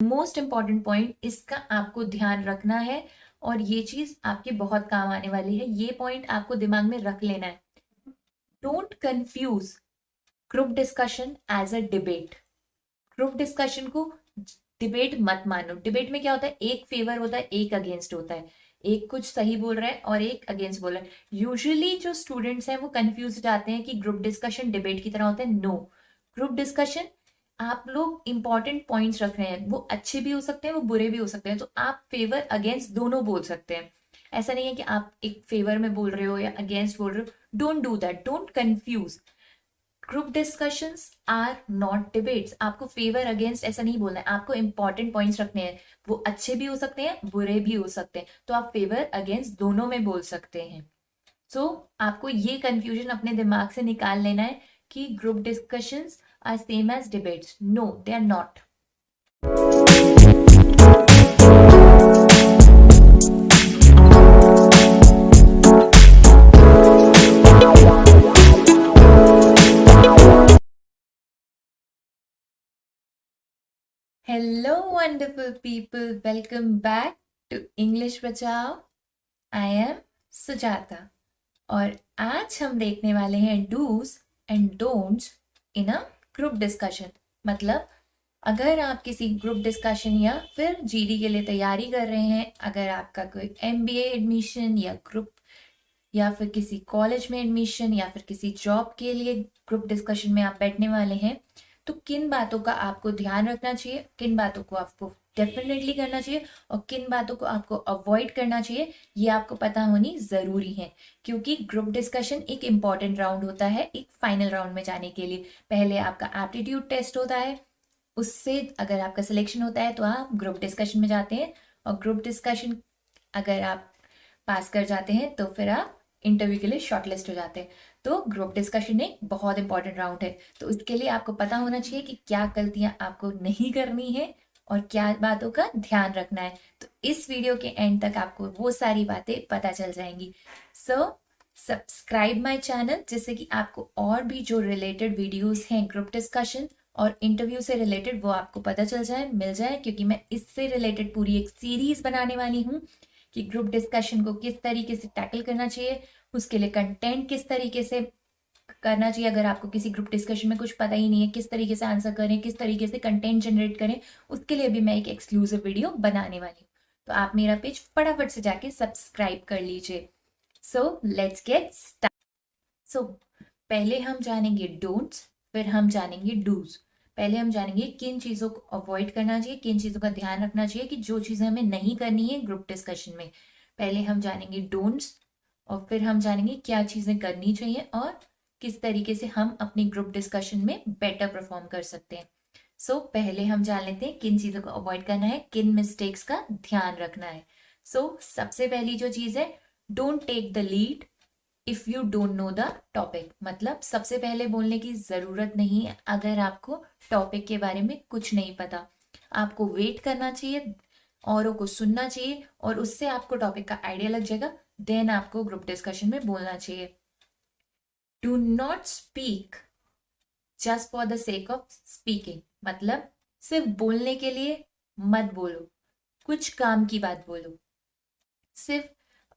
Most important point, इसका आपको ध्यान रखना है और ये चीज आपके बहुत काम आने वाली है। ये पॉइंट आपको दिमाग में रख लेना है। Don't confuse group discussion as a debate. Group discussion को डिबेट मत मानो। डिबेट में क्या होता है, एक फेवर होता है, एक अगेंस्ट होता है, एक कुछ सही बोल रहा है और एक अगेंस्ट बोल रहा है। यूजुअली जो स्टूडेंट्स हैं वो कंफ्यूज जाते हैं कि ग्रुप डिस्कशन डिबेट की तरह होता है। नो, ग्रुप डिस्कशन आप लोग इंपॉर्टेंट पॉइंट्स रख रहे हैं, वो अच्छे भी हो सकते हैं, वो बुरे भी हो सकते हैं, तो आप फेवर अगेंस्ट दोनों बोल सकते हैं। ऐसा नहीं है कि आप एक फेवर में बोल रहे हो या अगेंस्ट बोल रहे हो। Don't do that, don't confuse. Group discussions are not debates. आपको फेवर अगेंस्ट ऐसा नहीं बोलना है, आपको इंपॉर्टेंट पॉइंट्स रखने हैं। वो अच्छे भी हो सकते हैं, बुरे भी हो सकते हैं, तो आप फेवर अगेंस्ट दोनों में बोल सकते हैं। सो आपको ये कंफ्यूजन अपने दिमाग से निकाल लेना है कि group discussions are same as debates. No, they are not. Hello wonderful people, welcome back to English Bachao. I M Sujata और आज हम देखने वाले हैं dos and don'ts in a group discussion. मतलब अगर आप किसी ग्रुप डिस्कशन या फिर जीडी के लिए तैयारी कर रहे हैं, अगर आपका कोई एमबीए एडमिशन या ग्रुप या फिर किसी कॉलेज में एडमिशन या फिर किसी जॉब के लिए ग्रुप डिस्कशन में आप बैठने वाले हैं, तो किन बातों का आपको ध्यान रखना चाहिए, किन बातों को आपको डेफिनेटली करना चाहिए और किन बातों को आपको अवॉइड करना चाहिए, ये आपको पता होनी ज़रूरी है। क्योंकि ग्रुप डिस्कशन एक इम्पॉर्टेंट राउंड होता है एक फाइनल राउंड में जाने के लिए। पहले आपका एप्टीट्यूड टेस्ट होता है, उससे अगर आपका सिलेक्शन होता है तो आप ग्रुप डिस्कशन में जाते हैं और ग्रुप डिस्कशन अगर आप पास कर जाते हैं तो फिर आप इंटरव्यू के लिए शॉर्टलिस्ट हो जाते हैं। तो ग्रुप डिस्कशन एक बहुत इंपॉर्टेंट राउंड है, तो उसके लिए आपको पता होना चाहिए कि क्या गलतियां आपको नहीं करनी है और क्या बातों का ध्यान रखना है। तो इस वीडियो के एंड तक आपको वो सारी बातें पता चल जाएंगी। सो सब्सक्राइब माय चैनल, जिससे कि आपको और भी जो रिलेटेड वीडियोस हैं ग्रुप डिस्कशन और इंटरव्यू से रिलेटेड वो आपको पता चल जाए, मिल जाए, क्योंकि मैं इससे रिलेटेड पूरी एक सीरीज बनाने वाली हूँ कि ग्रुप डिस्कशन को किस तरीके से टैकल करना चाहिए, उसके लिए कंटेंट किस तरीके से करना चाहिए। अगर आपको किसी ग्रुप डिस्कशन में कुछ पता ही नहीं है, किस तरीके से आंसर करें, किस तरीके से कंटेंट जनरेट करें, उसके लिए भी मैं एक एक्सक्लूसिव वीडियो बनाने वाली हूँ। तो आप मेरा पेज फटाफट से जाके सब्सक्राइब कर लीजिए। So let's get start. So पहले हम जानेंगे डोंट्स, फिर हम जानेंगे डूज। पहले हम जानेंगे किन चीज़ों को अवॉइड करना चाहिए, किन चीज़ों का ध्यान रखना चाहिए कि जो चीज़ें हमें नहीं करनी है ग्रुप डिस्कशन में। पहले हम जानेंगे डोंट्स और फिर हम जानेंगे क्या चीज़ें करनी चाहिए और किस तरीके से हम अपनी ग्रुप डिस्कशन में बेटर परफॉर्म कर सकते हैं। सो पहले हम जान लेते हैं किन चीज़ों को अवॉइड करना है, किन मिस्टेक्स का ध्यान रखना है। सबसे पहली जो चीज़ है, don't take the lead if you don't know the topic. मतलब सबसे पहले बोलने की जरूरत नहीं है अगर आपको टॉपिक के बारे में कुछ नहीं पता। आपको वेट करना चाहिए, औरों को सुनना चाहिए और उससे आपको टॉपिक का आइडिया लग जाएगा। देन आपको ग्रुप डिस्कशन में बोलना चाहिए। Do not speak just for the sake of speaking. मतलब सिर्फ बोलने के लिए मत बोलो, कुछ काम की बात बोलो। सिर्फ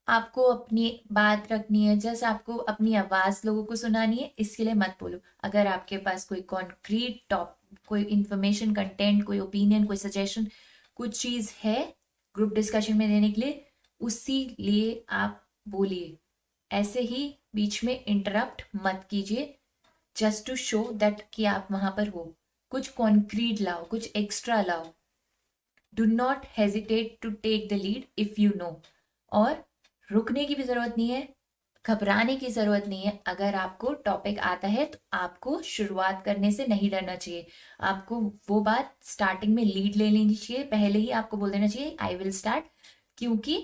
आपको अपनी बात रखनी है, जैसे आपको अपनी आवाज लोगों को सुनानी है, इसके लिए मत बोलो। अगर आपके पास कोई कॉन्क्रीट टॉप, कोई इंफॉर्मेशन, कंटेंट, कोई ओपिनियन, कोई सजेशन, कुछ चीज है ग्रुप डिस्कशन में देने के लिए, उसी लिए आप बोलिए। ऐसे ही बीच में इंटरप्ट मत कीजिए, जस्ट टू शो दैट कि आप वहां पर हो। कुछ कॉन्क्रीट लाओ, कुछ एक्स्ट्रा लाओ। Do not hesitate to take the lead if you know. और रुकने की भी जरूरत नहीं है, घबराने की जरूरत नहीं है। अगर आपको टॉपिक आता है तो आपको शुरुआत करने से नहीं डरना चाहिए। आपको वो बात स्टार्टिंग में लीड ले लेनी चाहिए, पहले ही आपको बोल देना चाहिए आई विल स्टार्ट। क्योंकि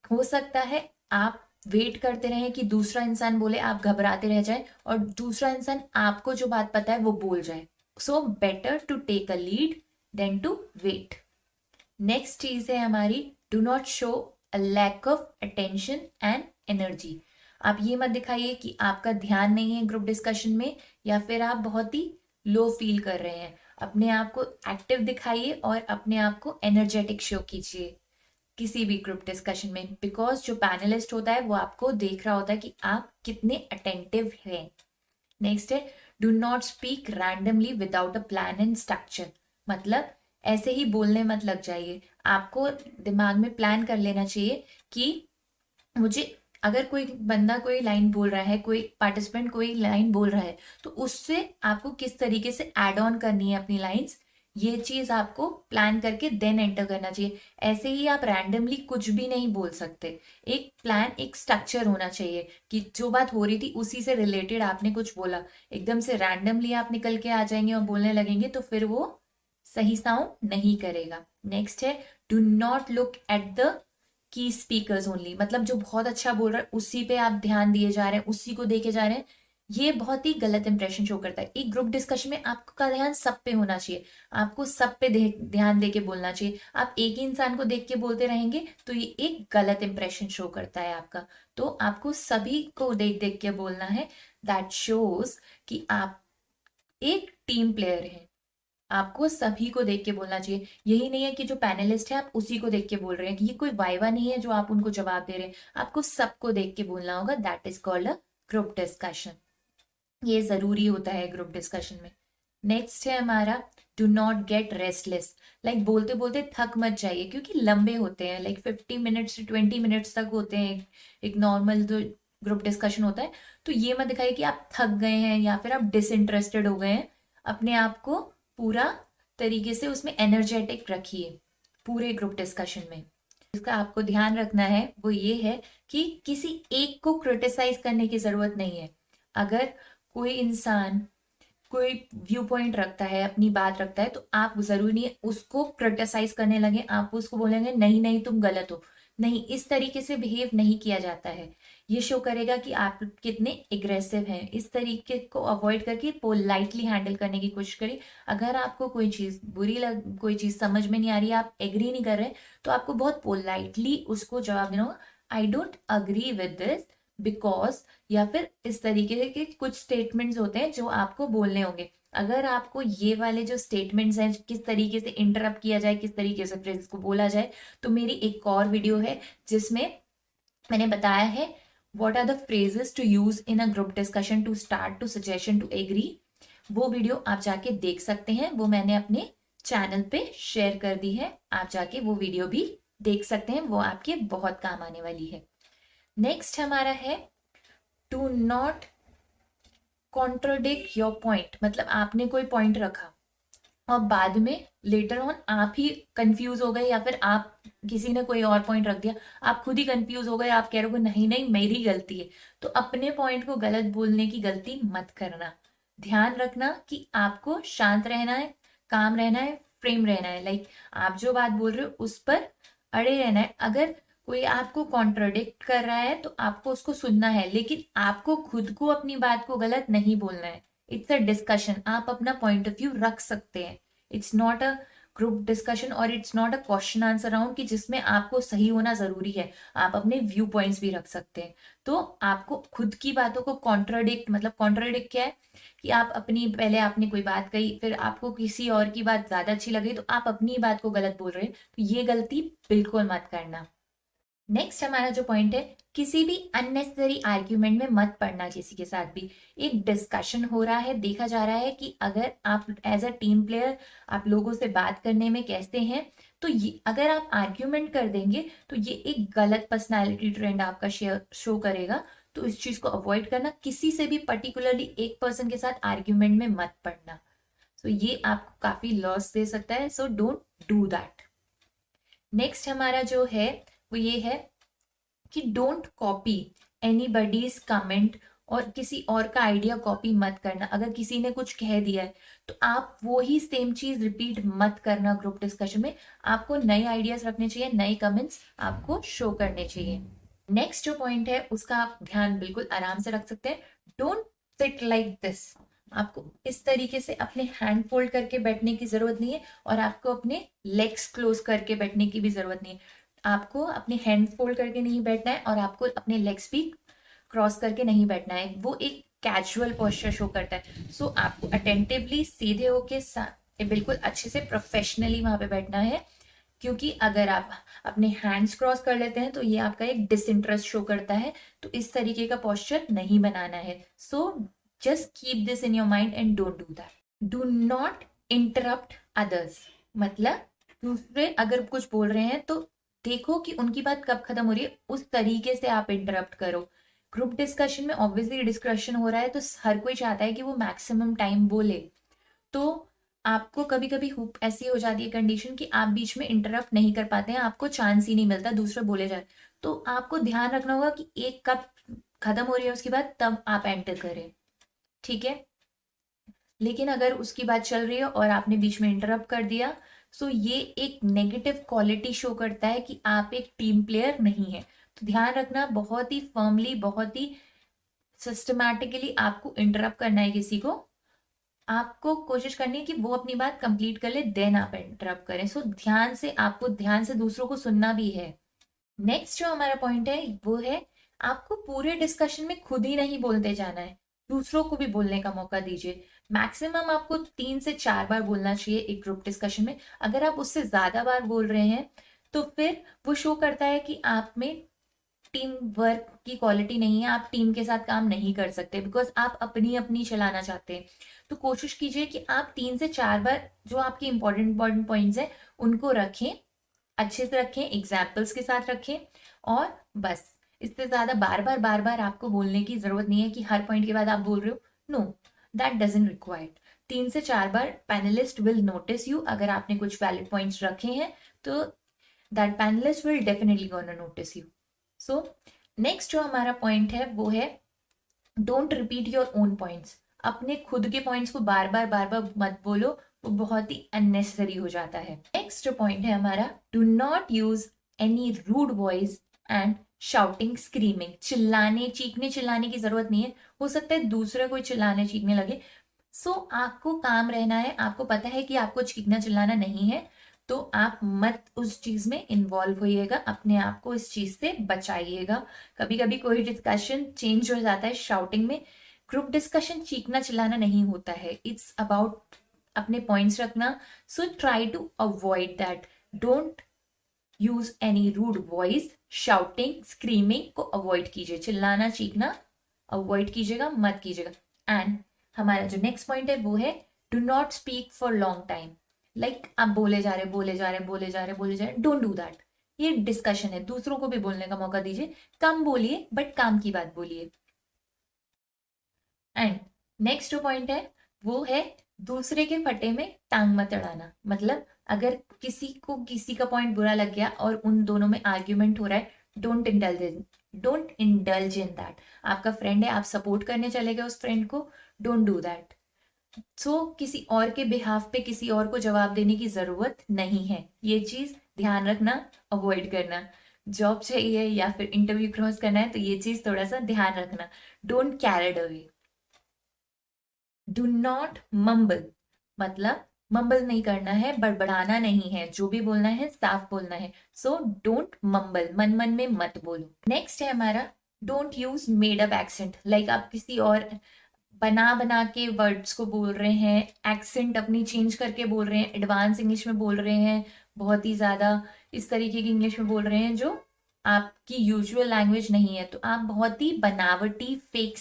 हो सकता है आप वेट करते रहें कि दूसरा इंसान बोले, आप घबराते रह जाए और दूसरा इंसान आपको जो बात पता है वो बोल जाए। So better to take a lead than to wait. Next चीज है हमारी, do not show a lack of attention and energy. आप ये मत दिखाइए कि आपका ध्यान नहीं है ग्रुप डिस्कशन में या फिर आप बहुत ही लो फील कर रहे हैं। अपने आप को एक्टिव दिखाइए और अपने आप को एनर्जेटिक शो कीजिए किसी भी ग्रुप डिस्कशन में, बिकॉज जो पैनलिस्ट होता है वो आपको देख रहा होता है कि आप कितने अटेंटिव हैं। नेक्स्ट है do not speak randomly without a plan and structure. मतलब ऐसे ही बोलने मत लग जाइए, आपको दिमाग में प्लान कर लेना चाहिए कि मुझे, अगर कोई बंदा कोई लाइन बोल रहा है, कोई पार्टिसिपेंट कोई लाइन बोल रहा है, तो उससे आपको किस तरीके से ऐड ऑन करनी है अपनी लाइंस, ये चीज आपको प्लान करके देन एंटर करना चाहिए। ऐसे ही आप रैंडमली कुछ भी नहीं बोल सकते, एक प्लान एक स्ट्रक्चर होना चाहिए कि जो बात हो रही थी उसी से रिलेटेड आपने कुछ बोला। एकदम से रैंडमली आप निकल के आ जाएंगे और बोलने लगेंगे तो फिर वो सही साउंड नहीं करेगा। नेक्स्ट है do not look at the key speakers only. मतलब जो बहुत अच्छा बोल रहा है उसी पे आप ध्यान दिए जा रहे हैं, उसी को देखे जा रहे हैं, ये बहुत ही गलत इंप्रेशन शो करता है। एक ग्रुप डिस्कशन में आपका ध्यान सब पे होना चाहिए, आपको सब पे ध्यान दे के बोलना चाहिए। आप एक ही इंसान को देख के बोलते रहेंगे तो ये एक गलत इंप्रेशन शो करता है आपका। तो आपको सभी को देख देख के बोलना है, दैट शोज कि आप एक टीम प्लेयर हैं। आपको सभी को देख के बोलना चाहिए, यही नहीं है कि जो पैनलिस्ट है आप उसी को देख के बोल रहे हैं, कि ये कोई वाइवा नहीं है जो आप उनको जवाब दे रहे हैं, आपको सबको देख के बोलना होगा। That is called a group discussion. ये जरूरी होता है ग्रुप डिस्कशन में। नेक्स्ट है हमारा do not gate restless. Like बोलते बोलते थक मत जाइए, क्योंकि लंबे होते हैं, लाइक 50 मिनट्स से 20 मिनट्स तक होते हैं एक नॉर्मल जो ग्रुप डिस्कशन होता है। तो ये मत दिखाइए कि आप थक गए हैं या फिर आप डिसइंटरेस्टेड हो गए हैं। अपने आप को पूरा तरीके से उसमें एनर्जेटिक रखिए पूरे ग्रुप डिस्कशन में। इसका आपको ध्यान रखना है वो ये है कि किसी एक को क्रिटिसाइज करने की जरूरत नहीं है। अगर कोई इंसान कोई व्यू पॉइंट रखता है, अपनी बात रखता है, तो आप जरूरी नहीं है उसको क्रिटिसाइज करने लगे, आप उसको बोलेंगे नहीं नहीं तुम गलत हो। नहीं, इस तरीके से बिहेव नहीं किया जाता है। ये शो करेगा कि आप कितने एग्रेसिव हैं। इस तरीके को अवॉइड करके पोलाइटली हैंडल करने की कोशिश करिए। अगर आपको कोई चीज कोई चीज समझ में नहीं आ रही है, आप एग्री नहीं कर रहे, तो आपको बहुत पोलाइटली उसको जवाब देना होगा, I don't agree with this because, या फिर इस तरीके के कुछ स्टेटमेंट्स होते हैं जो आपको बोलने होंगे। अगर आपको ये वाले जो स्टेटमेंट्स हैं किस तरीके से इंटरप्ट किया जाए, किस तरीके से फ्रेजेस को बोला जाए, तो मेरी एक और वीडियो है जिसमें मैंने बताया है what are the phrases to use in a group discussion to start to suggestion to agree. वो वीडियो आप जाके देख सकते हैं, वो मैंने अपने चैनल पे शेयर कर दी है, आप जाके वो वीडियो भी देख सकते हैं, वो आपके बहुत काम आने वाली है। नेक्स्ट हमारा है to not contradict your point. मतलब आपने कोई पॉइंट रखा और बाद में लेटर ऑन आप ही कंफ्यूज हो गए, या फिर आप किसी ने कोई और पॉइंट रख दिया, आप खुद ही कंफ्यूज हो गए, आप कह रहे हो नहीं नहीं मेरी गलती है। तो अपने पॉइंट को गलत बोलने की गलती मत करना। ध्यान रखना कि आपको शांत रहना है, काम रहना है, फ्रेम रहना है। लाइक आप जो बात बोल रहे हो उस पर अड़े रहना है। अगर कोई आपको कॉन्ट्रोडिक्ट कर रहा है तो आपको उसको सुनना है, लेकिन आपको खुद को अपनी बात को गलत नहीं बोलना है। इट्स अ डिस्कशन, आप अपना पॉइंट ऑफ व्यू रख सकते हैं। It's not a group discussion और it's not a question answer round कि जिसमें आपको सही होना जरूरी है। आप अपने व्यू पॉइंट्स भी रख सकते हैं। तो आपको खुद की बातों को कॉन्ट्राडिक्ट, मतलब कॉन्ट्राडिक्ट क्या है कि आप अपनी, पहले आपने कोई बात कही, फिर आपको किसी और की बात ज्यादा अच्छी लगी तो आप अपनी बात को गलत बोल रहे हैं, तो ये गलती बिल्कुल मत करना। नेक्स्ट हमारा जो पॉइंट है, किसी भी अननेसेसरी आर्ग्यूमेंट में मत पड़ना किसी के साथ भी। एक डिस्कशन हो रहा है, देखा जा रहा है कि अगर आप एज अ टीम प्लेयर आप लोगों से बात करने में कैसे हैं, तो ये अगर आप आर्ग्यूमेंट कर देंगे तो ये एक गलत पर्सनालिटी ट्रेंड आपका शो करेगा। तो इस चीज को अवॉइड करना, किसी से भी पर्टिकुलरली एक पर्सन के साथ आर्ग्यूमेंट में मत पड़ना। सो ये आपको काफी लॉस दे सकता है, so don't do that. Next हमारा जो है वो ये है कि डोंट कॉपी एनीबडीज कमेंट, और किसी और का आइडिया कॉपी मत करना। अगर किसी ने कुछ कह दिया है तो आप वो ही सेम चीज रिपीट मत करना ग्रुप डिस्कशन में। आपको नए आइडियाज रखने चाहिए, नए कमेंट्स आपको शो करने चाहिए। नेक्स्ट जो पॉइंट है उसका आप ध्यान बिल्कुल आराम से रख सकते हैं। Don't sit like this. आपको इस तरीके से अपने हैंड फोल्ड करके बैठने की जरूरत नहीं है, और आपको अपने लेग्स क्लोज करके बैठने की भी जरूरत नहीं है। आपको अपने हैंड फोल्ड करके नहीं बैठना है और आपको अपने लेग्स भी क्रॉस करके नहीं बैठना है। वो एक कैजुअल पोस्चर शो करता है। सो आपको अटेंटिवली सीधे होके ये बिल्कुल अच्छे से प्रोफेशनली वहां पे बैठना है, क्योंकि अगर आप अपने हैंड्स क्रॉस कर लेते हैं तो ये आपका एक डिसइंटरेस्ट शो करता है, तो इस तरीके का पोस्चर नहीं बनाना है। So just keep this in your mind and don't do that. Do not interrupt others, मतलब दूसरे अगर कुछ बोल रहे हैं तो देखो कि उनकी बात कब खत्म हो रही है, उस तरीके से आप इंटरप्ट करो। ग्रुप डिस्कशन में ऑब्वियसली डिस्कशन हो रहा है तो हर कोई चाहता है कि वो मैक्सिमम टाइम बोले, तो आपको कभी कभी ऐसी हो जाती है कंडीशन कि आप बीच में इंटरप्ट नहीं कर पाते हैं, आपको चांस ही नहीं मिलता, दूसरे बोले जाए, तो आपको ध्यान रखना होगा कि एक कब खत्म हो रही है उसकी बात, तब आप एंटर करें, ठीक है। लेकिन अगर उसकी बात चल रही है और आपने बीच में इंटरप्ट कर दिया, सो ये एक नेगेटिव क्वालिटी शो करता है कि आप एक टीम प्लेयर नहीं है। तो ध्यान रखना, बहुत ही फर्मली, बहुत ही सिस्टमैटिकली आपको इंटरप्ट करना है किसी को, आपको कोशिश करनी है कि वो अपनी बात कंप्लीट कर ले, देन आप इंटरप्ट करें। सो ध्यान से, आपको ध्यान से दूसरों को सुनना भी है। नेक्स्ट जो हमारा पॉइंट है वो है, आपको पूरे डिस्कशन में खुद ही नहीं बोलते जाना है, दूसरों को भी बोलने का मौका दीजिए। मैक्सिमम आपको 3 से 4 बार बोलना चाहिए एक ग्रुप डिस्कशन में। अगर आप उससे ज्यादा बार बोल रहे हैं तो फिर वो शो करता है कि आप में टीम वर्क की क्वालिटी नहीं है, आप टीम के साथ काम नहीं कर सकते, बिकॉज आप अपनी अपनी चलाना चाहते हैं। तो कोशिश कीजिए कि आप 3 से 4 बार जो आपके इंपॉर्टेंट पॉइंट्स हैं उनको रखें, अच्छे से रखें, एग्जाम्पल्स के साथ रखें, और बस इससे ज्यादा बार बार आपको बोलने की जरूरत नहीं है कि हर पॉइंट के बाद आप बोल रहे हो। No, that doesn't required. 3 से 4 बार पैनलिस्ट विल नोटिस यू, अगर आपने कुछ वैलिड पॉइंट्स रखे हैं तो that panelist will definitely gonna notice you. So next जो हमारा पॉइंट है वो है, don't repeat your own points. अपने खुद के पॉइंट्स को बार बार मत बोलो, वो बहुत ही अननेसेसरी हो जाता है। नेक्स्ट जो पॉइंट है हमारा, do not use any rude voice and shouting screaming. चिल्लाने चीखने चिल्लाने की जरूरत नहीं है, हो सकता है दूसरे कोई चिल्लाने चीखने लगे, सो आपको काम रहना है, आपको पता है कि आपको चीखना चिल्लाना नहीं है, तो आप मत उस चीज में इन्वॉल्व होइएगा, अपने आप को इस चीज से बचाइएगा। कभी कभी कोई डिस्कशन चेंज हो जाता है शाउटिंग में, ग्रुप डिस्कशन चीखना चिल्लाना नहीं होता है, इट्स अबाउट अपने पॉइंट्स रखना। So try to avoid that, don't use any rude voice, shouting screaming को अवॉइड कीजिए, चिल्लाना चीखना अवॉइड कीजिएगा, मत कीजिएगा। एंड हमारा जो नेक्स्ट पॉइंट है वो है, do not speak for long time. Like आप बोले जा रहे डोंट डू दैट। ये डिस्कशन है, दूसरों को भी बोलने का मौका दीजिए, कम बोलिए बट काम की बात बोलिए। एंड नेक्स्ट जो पॉइंट है वो है, दूसरे के फटे में टांग मत अड़ाना। मतलब अगर किसी को किसी का पॉइंट बुरा लग गया और उन दोनों में आर्ग्यूमेंट हो रहा है, डोंट इंडल्ज इन दैट। आपका फ्रेंड है, आप सपोर्ट करने चले गए उस फ्रेंड को, डोंट डू दैट। सो किसी और के बिहाफ पे किसी और को जवाब देने की जरूरत नहीं है, ये चीज ध्यान रखना, अवॉइड करना। जॉब चाहिए या फिर इंटरव्यू क्रॉस करना है तो ये चीज थोड़ा सा ध्यान रखना, don't carried away. Do not mumble, मतलब मम्बल नहीं करना है, बड़बड़ाना नहीं है, जो भी बोलना है साफ बोलना है। सो डोंट मम्बल, मन मन में मत बोलो। नेक्स्ट है हमारा, don't use made up accent. Like आप किसी और बना बना के वर्ड्स को बोल रहे हैं, एक्सेंट अपनी चेंज करके बोल रहे हैं, एडवांस इंग्लिश में बोल रहे हैं, बहुत ही ज्यादा इस तरीके की इंग्लिश में बोल रहे हैं जो आपकी यूजुअल लैंग्वेज नहीं है, तो आप बहुत ही बनावटी फेक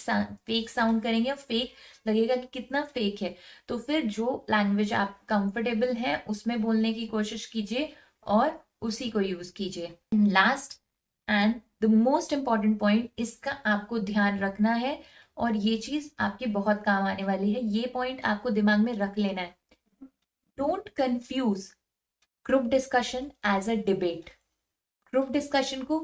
साउंड करेंगे, फेक लगेगा कि कितना फेक है। तो फिर जो लैंग्वेज आप कंफर्टेबल है उसमें बोलने की कोशिश कीजिए और उसी को यूज कीजिए। Last and the most important point, इसका आपको ध्यान रखना है और ये चीज आपके बहुत काम आने वाली है, ये पॉइंट आपको दिमाग में रख लेना है। Don't confuse group discussion as a debate. Group discussion को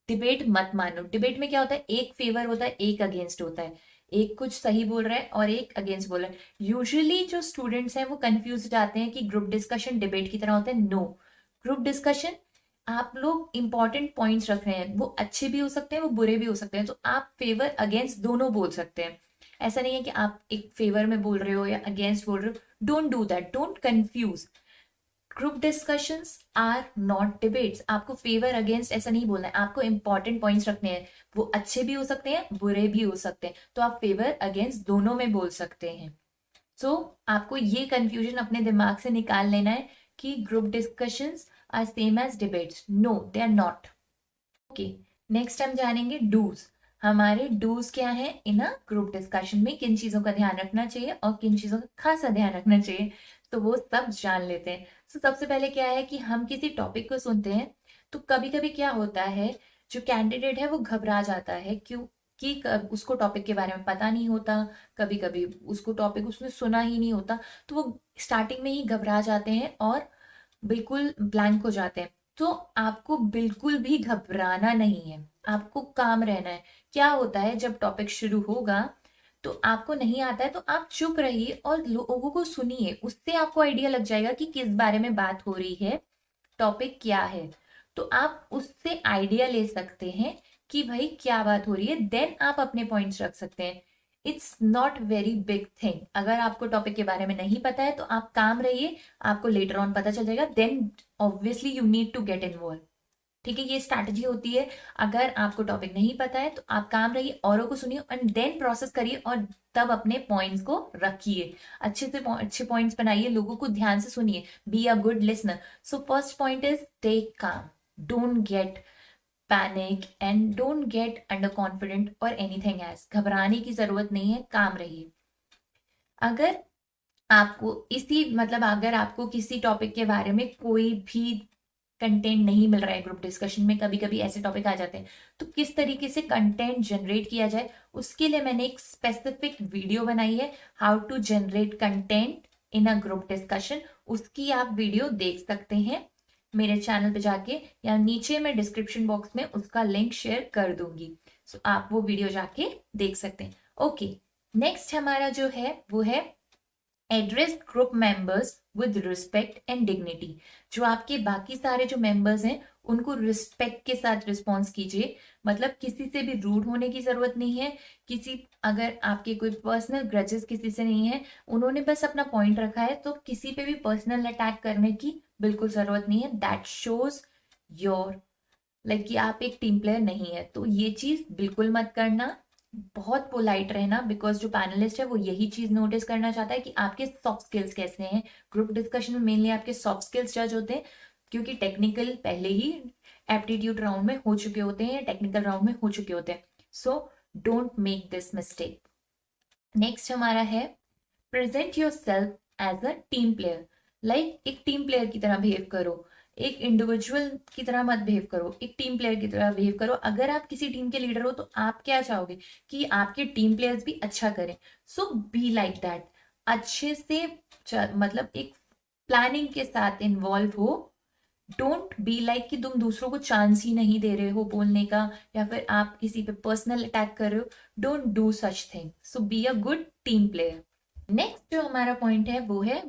डिबेट मत मानो। डिबेट में क्या होता है, एक फेवर होता है, एक अगेंस्ट होता है, एक कुछ सही बोल रहा है और एक अगेंस्ट बोल रहा है। यूजुअली जो स्टूडेंट्स हैं वो कंफ्यूज जाते हैं कि ग्रुप डिस्कशन डिबेट की तरह होता है। नो, ग्रुप डिस्कशन आप लोग इंपॉर्टेंट पॉइंट्स रख रहे हैं, वो अच्छे भी हो सकते हैं, वो बुरे भी हो सकते हैं, तो आप फेवर अगेंस्ट दोनों बोल सकते हैं। ऐसा नहीं है कि आप एक फेवर में बोल रहे हो या अगेंस्ट बोल रहे हो, don't do that, don't confuse. Group discussions are not debates. आपको फेवर अगेंस्ट ऐसा नहीं बोलना है, आपको इंपॉर्टेंट पॉइंट्स रखने हैं, वो अच्छे भी हो सकते हैं, बुरे भी हो सकते हैं, तो आप फेवर अगेंस्ट दोनों में बोल सकते हैं। सो आपको ये कंफ्यूजन अपने दिमाग से निकाल लेना है कि group discussions are same as debates. No, they are not. Okay, next हम जानेंगे डूज. हमारे डूज क्या है इन अ ग्रुप डिस्कशन में, किन चीजों का ध्यान रखना चाहिए और किन चीजों का खासा ध्यान रखना चाहिए, तो वो सब जान लेते हैं. तो सबसे पहले क्या है कि हम किसी टॉपिक को सुनते हैं तो कभी कभी क्या होता है, जो कैंडिडेट है वो घबरा जाता है, क्यों कि उसको टॉपिक के बारे में पता नहीं होता. कभी कभी उसको टॉपिक उसने सुना ही नहीं होता, तो वो स्टार्टिंग में ही घबरा जाते हैं और बिल्कुल ब्लैंक हो जाते हैं. तो आपको बिल्कुल भी घबराना नहीं है, आपको काम रहना है. क्या होता है जब टॉपिक शुरू होगा तो आपको नहीं आता है तो आप चुप रहिए और लोगों को सुनिए, उससे आपको आइडिया लग जाएगा कि किस बारे में बात हो रही है, टॉपिक क्या है. तो आप उससे आइडिया ले सकते हैं कि भाई क्या बात हो रही है, देन आप अपने पॉइंट्स रख सकते हैं. It's not very big thing. अगर आपको टॉपिक के बारे में नहीं पता है तो आप काम रहिए, आपको लेटर ऑन पता चल जाएगा, then obviously you need to get involve. ठीक है, ये स्ट्रैटेजी होती है. अगर आपको टॉपिक नहीं पता है तो आप काम रहिए, औरों को सुनिए एंड देन प्रोसेस करिए और तब अपने पॉइंट्स को रखिए. अच्छे से अच्छे पॉइंट्स बनाइए, लोगों को ध्यान से सुनिए. Be a good listener. So first point is take calm. Don't get panic and don't get under confident or anything else. घबराने की जरूरत नहीं है, काम रहिए. अगर आपको इसी मतलब अगर आपको किसी टॉपिक के बारे में कोई भी कंटेंट नहीं मिल रहा है, ग्रुप डिस्कशन में कभी कभी ऐसे टॉपिक आ जाते हैं, तो किस तरीके से कंटेंट जनरेट किया जाए, उसके लिए मैंने एक स्पेसिफिक वीडियो बनाई है, how to generate content in a group discussion. उसकी आप वीडियो देख सकते हैं मेरे चैनल पे जाके, या नीचे मैं डिस्क्रिप्शन बॉक्स में उसका लिंक शेयर कर दूंगी. सो आप वो वीडियो जाके देख सकते हैं. ओके, नेक्स्ट हमारा जो है वो है address group members with respect and dignity. जो आपके बाकी सारे जो मेंबर्स हैं उनको रिस्पेक्ट के साथ रिस्पॉन्स कीजिए. मतलब किसी से भी रूड होने की जरूरत नहीं है. किसी अगर आपके कोई पर्सनल ग्रजेस किसी से नहीं है, उन्होंने बस अपना पॉइंट रखा है, तो किसी पे भी पर्सनल अटैक करने की बिल्कुल जरूरत नहीं है. दैट शोज योर लाइक कि आप एक टीम प्लेयर नहीं है. तो ये चीज बिल्कुल मत करना. बहुत पोलाइट रहना, बिकॉज जो पैनलिस्ट है वो यही चीज नोटिस करना चाहता है कि आपके सॉफ्ट स्किल्स कैसे हैं. ग्रुप डिस्कशन में मेनली आपके सॉफ्ट स्किल्स जज होते हैं, क्योंकि टेक्निकल पहले ही एप्टीट्यूड राउंड में हो चुके होते हैं या टेक्निकल राउंड में हो चुके होते हैं. So don't make this mistake. Next हमारा है present yourself as a team player. Like एक टीम प्लेयर की तरह बिहेव करो, एक इंडिविजुअल की तरह मत बिहेव करो, एक टीम प्लेयर की तरह बिहेव करो. अगर आप किसी टीम के लीडर हो तो आप क्या चाहोगे कि आपके टीम प्लेयर्स भी अच्छा करें. सो बी लाइक दैट. अच्छे से मतलब एक प्लानिंग के साथ इन्वॉल्व हो. डोंट बी लाइक कि तुम दूसरों को चांस ही नहीं दे रहे हो बोलने का, या फिर आप किसी पे पर्सनल अटैक कर रहे हो. Don't do such thing. So B a good team player. Next जो हमारा पॉइंट है वो है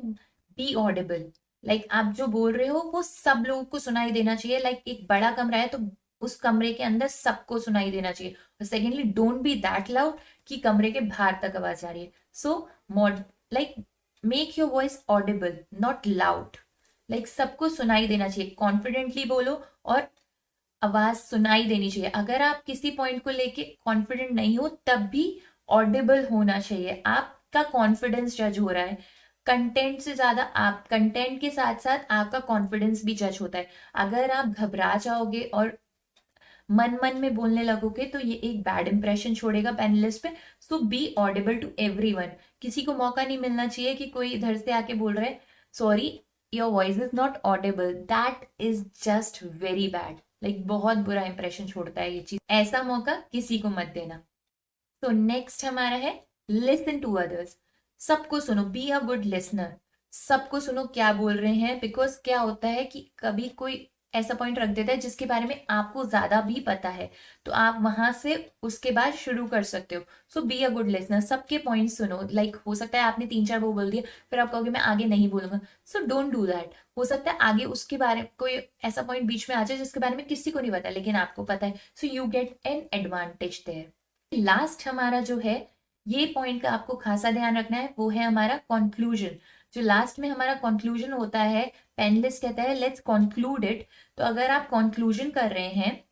बी ऑडिबल. लाइक आप जो बोल रहे हो वो सब लोगों को सुनाई देना चाहिए. लाइक एक बड़ा कमरा है तो उस कमरे के अंदर सबको सुनाई देना चाहिए. और secondly don't be that loud कि कमरे के बाहर तक आवाज आ रही है. So mod like make your voice audible not loud. Like सबको सुनाई देना चाहिए. कॉन्फिडेंटली बोलो और आवाज सुनाई देनी चाहिए. अगर आप किसी पॉइंट को लेके कॉन्फिडेंट नहीं हो तब भी ऑडिबल होना चाहिए. आपका कॉन्फिडेंस जज हो रहा है. कंटेंट से ज्यादा आप कंटेंट के साथ साथ आपका कॉन्फिडेंस भी जज होता है. अगर आप घबरा जाओगे और मन मन में बोलने लगोगे तो ये एक बैड इंप्रेशन छोड़ेगा पैनलिस्ट पे. सो बी ऑडिबल टू एवरीवन. किसी को मौका नहीं मिलना चाहिए कि कोई इधर से आके बोल रहे sorry your voice is not Audible. That is just very bad. Like बहुत बुरा इंप्रेशन छोड़ता है ये चीज. ऐसा मौका किसी को मत देना. तो नेक्स्ट हमारा है लिसन टू अदर्स. सबको सुनो. Be a good listener. सबको सुनो क्या बोल रहे हैं. बिकॉज क्या होता है कि कभी कोई ऐसा पॉइंट रख देता है जिसके बारे में आपको ज्यादा भी पता है, तो आप वहां से उसके बाद शुरू कर सकते हो. सो बी अ गुड लिसनर. सबके पॉइंट सुनो. लाइक हो सकता है आपने 3-4 वो बोल दिया, फिर आप कहोगे मैं आगे नहीं बोलूंगा. So don't do that. हो सकता है आगे उसके बारे में कोई ऐसा पॉइंट बीच में आ जाए जिसके बारे में किसी को नहीं पता लेकिन आपको पता है. So you get an advantage there. Last हमारा जो है, ये पॉइंट का आपको खासा ध्यान रखना है, वो है हमारा कंक्लूजन. जो लास्ट में हमारा कंक्लूजन होता है, पैनलिस्ट कहता है लेट्स कंक्लूड इट. तो अगर आप कंक्लूजन कर रहे हैं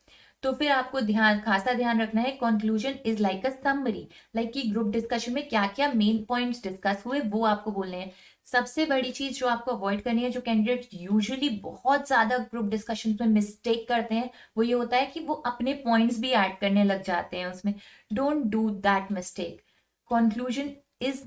तो फिर आपको खासा ध्यान रखना है, conclusion is like a summary, like कि ग्रुप डिस्कशन में क्या क्या मेन पॉइंट्स डिस्कस हुए वो आपको बोलने हैं। सबसे बड़ी चीज जो आपको अवॉइड करनी है, जो कैंडिडेट यूजुअली बहुत ज्यादा ग्रुप डिस्कशन में मिस्टेक करते हैं, वो ये होता है कि वो अपने पॉइंट्स भी ऐड करने लग जाते हैं उसमें। Don't do that mistake. Conclusion is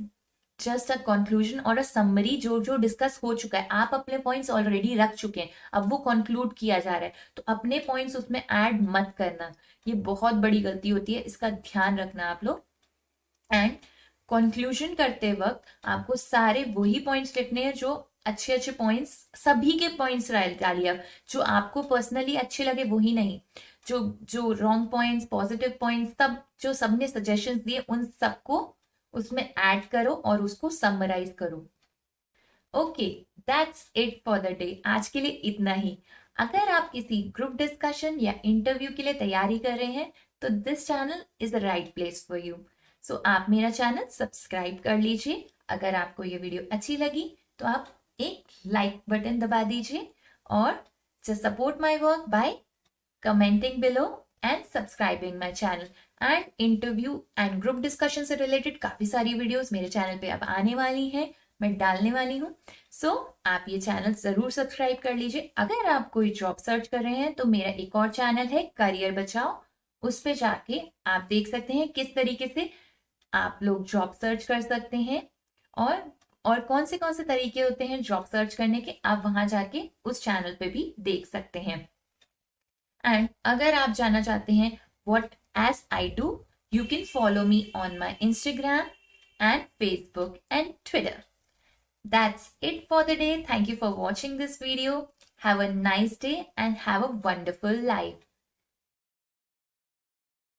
just a conclusion और अ समरी, जो जो डिस्कस हो चुका है, आप अपने पॉइंट्स ऑलरेडी रख चुके हैं, अब वो कंक्लूड किया जा रहा है, तो अपने पॉइंट्स उसमें ऐड मत करना। ये बहुत बड़ी गलती होती है, इसका ध्यान रखना आप लोग। एंड कंक्लूजन करते वक्त आपको सारे वही पॉइंट्स लिखने हैं जो अच्छे अच्छे पॉइंट्स, सभी के पॉइंट्स डालिए, जो आपको पर्सनली अच्छे लगे वही नहीं, जो जो रॉन्ग पॉइंट्स, पॉजिटिव पॉइंट्स, सब जो सबने सजेशंस दिए उन सबको उसमें ऐड करो और उसको समराइज करो। Okay, that's it for the day. आज के लिए इतना ही। अगर आप किसी ग्रुप डिस्कशन या इंटरव्यू के लिए तैयारी कर रहे हैं तो this channel is the right place for you. So आप मेरा चैनल सब्सक्राइब कर लीजिए। अगर आपको ये वीडियो अच्छी लगी तो आप एक लाइक बटन दबा दीजिए, और just support my work by commenting below and subscribing my channel. And interview and group discussion से रिलेटेड काफी सारी वीडियोस मेरे चैनल पे अब आने वाली हैं, मैं डालने वाली हूँ। सो आप ये चैनल जरूर सब्सक्राइब कर लीजिए। अगर आप कोई जॉब सर्च कर रहे हैं तो मेरा एक और चैनल है करियर बचाओ, उस पे जाके आप देख सकते हैं किस तरीके से आप लोग जॉब सर्च कर सकते हैं, और कौन से तरीके होते हैं जॉब सर्च करने के, आप वहां जाके उस चैनल पे भी देख सकते हैं। एंड अगर आप जानना चाहते हैं what as I do, you can follow me on my Instagram and Facebook and Twitter. That's it for the day. Thank you for watching this video. Have a nice day and have a wonderful life.